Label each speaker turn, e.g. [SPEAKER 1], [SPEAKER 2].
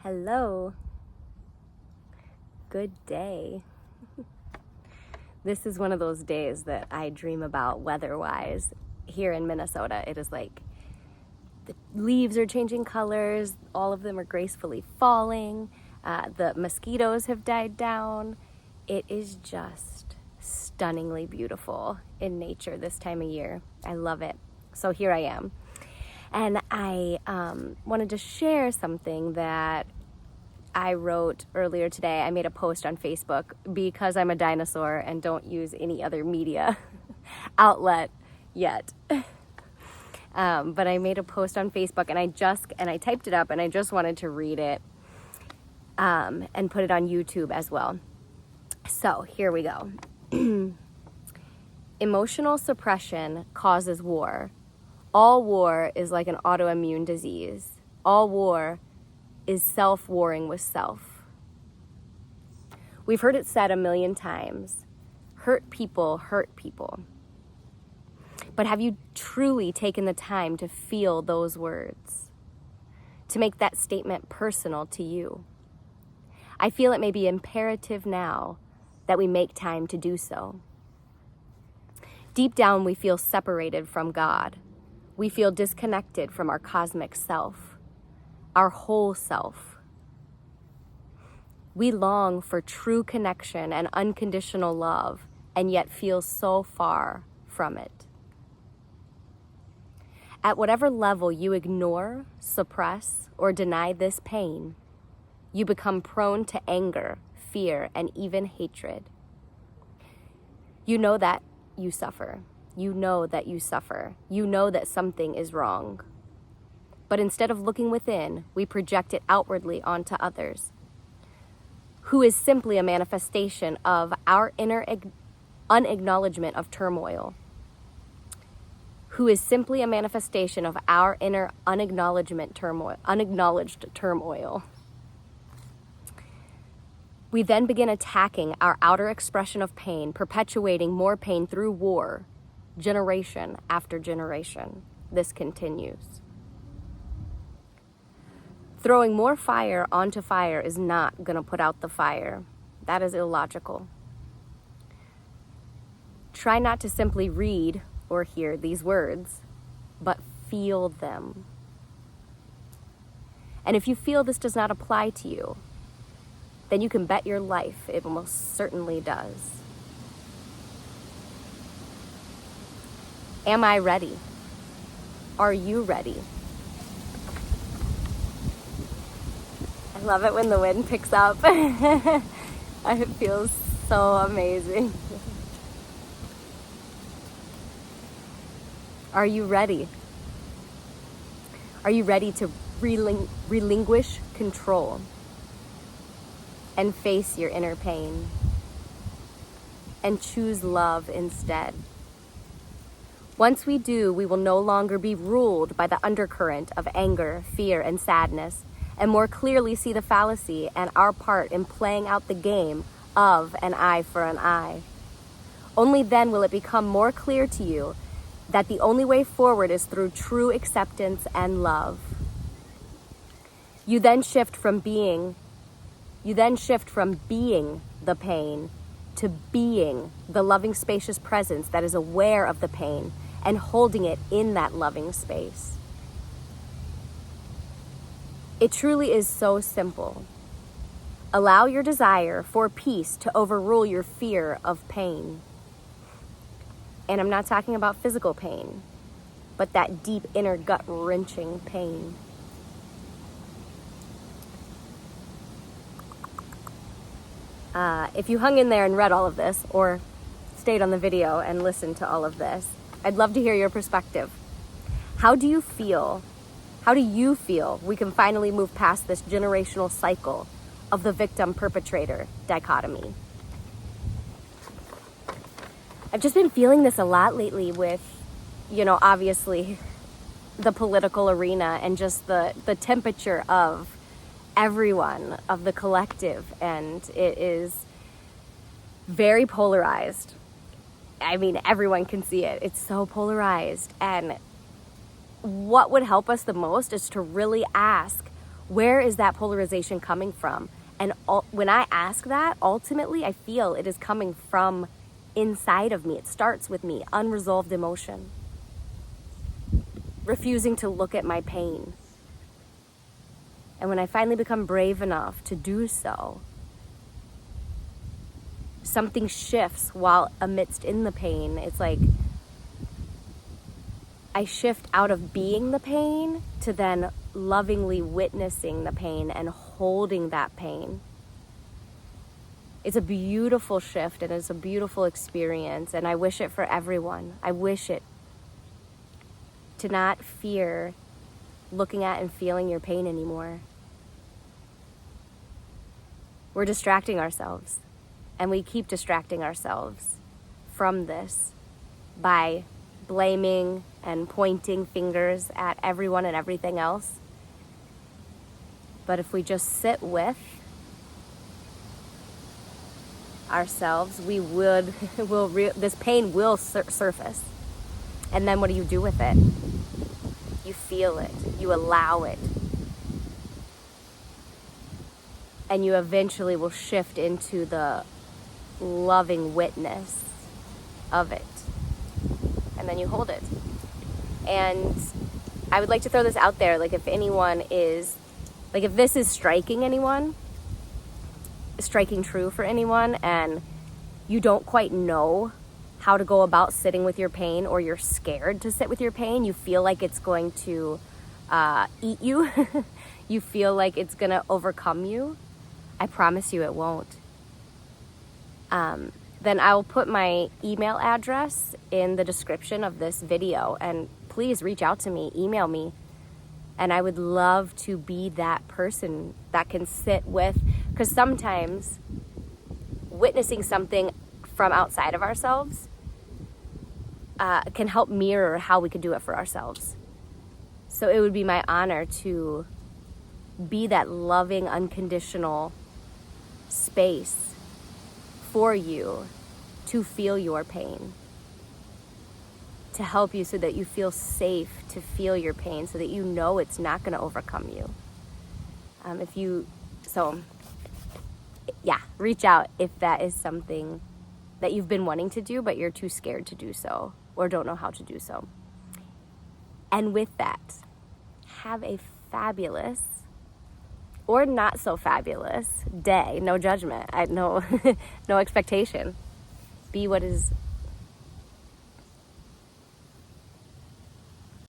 [SPEAKER 1] Hello. Good day. This is one of those days that I dream about weather-wise. Here in Minnesota, it is like the leaves are changing colors. All of them are gracefully falling. The mosquitoes have died down. It is just stunningly beautiful in nature this time of year. I love it. So here I am. And I wanted to share something that I wrote earlier today. I made a post on Facebook because I'm a dinosaur and don't use any other media outlet yet. But I made a post on Facebook and I typed it up and I just wanted to read it and put it on YouTube as well. So here we go. Emotional suppression causes war. All war is like an autoimmune disease. All war is self-warring with self. We've heard it said a million times, hurt people hurt people. But have you truly taken the time to feel those words? To make that statement personal to you? I feel it may be imperative now that we make time to do so. Deep down, we feel separated from God. We feel disconnected from our cosmic self, our whole self. We long for true connection and unconditional love, and yet feel so far from it. At whatever level you ignore, suppress, or deny this pain, you become prone to anger, fear, and even hatred. You know that you suffer. You know that you suffer. You know that something is wrong. But instead of looking within, we project it outwardly onto others, who is simply a manifestation of our inner unacknowledgement of turmoil. Unacknowledged turmoil. We then begin attacking our outer expression of pain, perpetuating more pain through war, generation after generation. This continues. Throwing more fire onto fire is not going to put out the fire. That is illogical. Try not to simply read or hear these words, but feel them. And if you feel this does not apply to you, then you can bet your life it most certainly does. Am I ready? Are you ready? I love it when the wind picks up. It feels so amazing. Are you ready? Are you ready to relinquish control and face your inner pain and choose love instead? Once we do, we will no longer be ruled by the undercurrent of anger, fear, and sadness, and more clearly see the fallacy and our part in playing out the game of an eye for an eye. Only then will it become more clear to you that the only way forward is through true acceptance and love. You then shift from being the pain to being the loving, spacious presence that is aware of the pain and holding it in that loving space. It truly is so simple. Allow your desire for peace to overrule your fear of pain. And I'm not talking about physical pain, but that deep inner gut-wrenching pain. If you hung in there and read all of this, or stayed on the video and listened to all of this, I'd love to hear your perspective. How do you feel? How do you feel we can finally move past this generational cycle of the victim-perpetrator dichotomy? I've just been feeling this a lot lately with, obviously the political arena and just the temperature of everyone, of the collective, and it is very polarized. I mean, everyone can see it. It's so polarized. And what would help us the most is to really ask, Where is that polarization coming from? And when I ask that, ultimately I feel it is coming from inside of me. It starts with me, unresolved emotion, refusing to look at my pain. And when I finally become brave enough to do so, something shifts while amidst in the pain. It's like I shift out of being the pain to then lovingly witnessing the pain and holding that pain. It's a beautiful shift and it's a beautiful experience, and I wish it for everyone. I wish it to not fear looking at and feeling your pain anymore. We're distracting ourselves, and we keep distracting ourselves from this by blaming and pointing fingers at everyone and everything else. But if we just sit with ourselves, this pain will surface. And then what do you do with it? You feel it, you allow it, and you eventually will shift into the loving witness of it. And then you hold it. And I would like to throw this out there, like if anyone is, like if this is striking true for anyone, and you don't quite know how to go about sitting with your pain, or you're scared to sit with your pain, you feel like it's going to eat you, you feel like it's going to overcome you, I promise you it won't. Then I will put my email address in the description of this video, and please reach out to me, email me, and I would love to be that person that can sit with, because sometimes witnessing something from outside of ourselves can help mirror how we could do it for ourselves. So it would be my honor to be that loving, unconditional space for you to feel your pain, to help you so that you feel safe to feel your pain, so that you know it's not going to overcome you. Reach out if that is something that you've been wanting to do, but you're too scared to do so or don't know how to do so. And with that, have a fabulous or not so fabulous day. No judgment. No expectation. Be what is